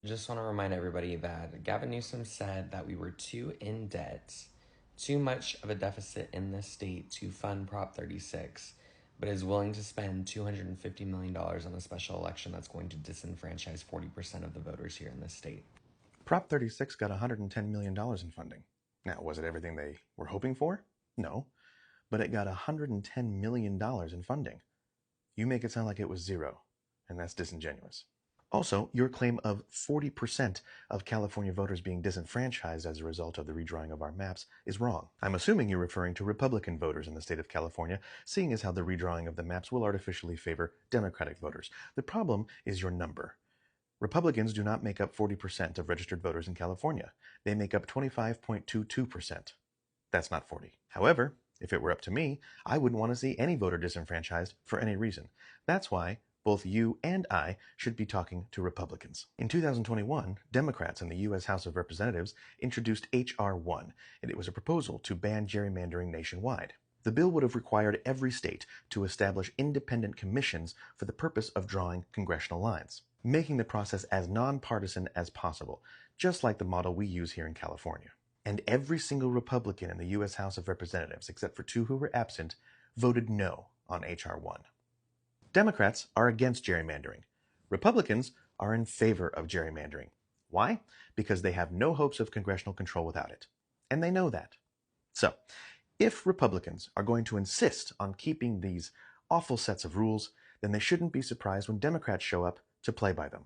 Just want to remind everybody that Gavin Newsom said that we were too in debt, too much of a deficit in this state to fund Prop 36, but is willing to spend $250 million on a special election that's going to disenfranchise 40% of the voters here in this state. Prop 36 got $110 million in funding. Now, was it everything they were hoping for? No, but it got $110 million in funding. You make it sound like it was zero, and that's disingenuous. Also, your claim of 40% of California voters being disenfranchised as a result of the redrawing of our maps is wrong. I'm assuming you're referring to Republican voters in the state of California, seeing as how the redrawing of the maps will artificially favor Democratic voters. The problem is your number. Republicans do not make up 40% of registered voters in California. They make up 25.22%. That's not 40. However, if it were up to me, I wouldn't want to see any voter disenfranchised for any reason. That's why both you and I should be talking to Republicans. In 2021, Democrats in the U.S. House of Representatives introduced H.R. 1, and it was a proposal to ban gerrymandering nationwide. The bill would have required every state to establish independent commissions for the purpose of drawing congressional lines, making the process as nonpartisan as possible, just like the model we use here in California. And every single Republican in the U.S. House of Representatives, except for two who were absent, voted no on H.R. 1. Democrats are against gerrymandering. Republicans are in favor of gerrymandering. Why? Because they have no hopes of congressional control without it. And they know that. So, if Republicans are going to insist on keeping these awful sets of rules, then they shouldn't be surprised when Democrats show up to play by them.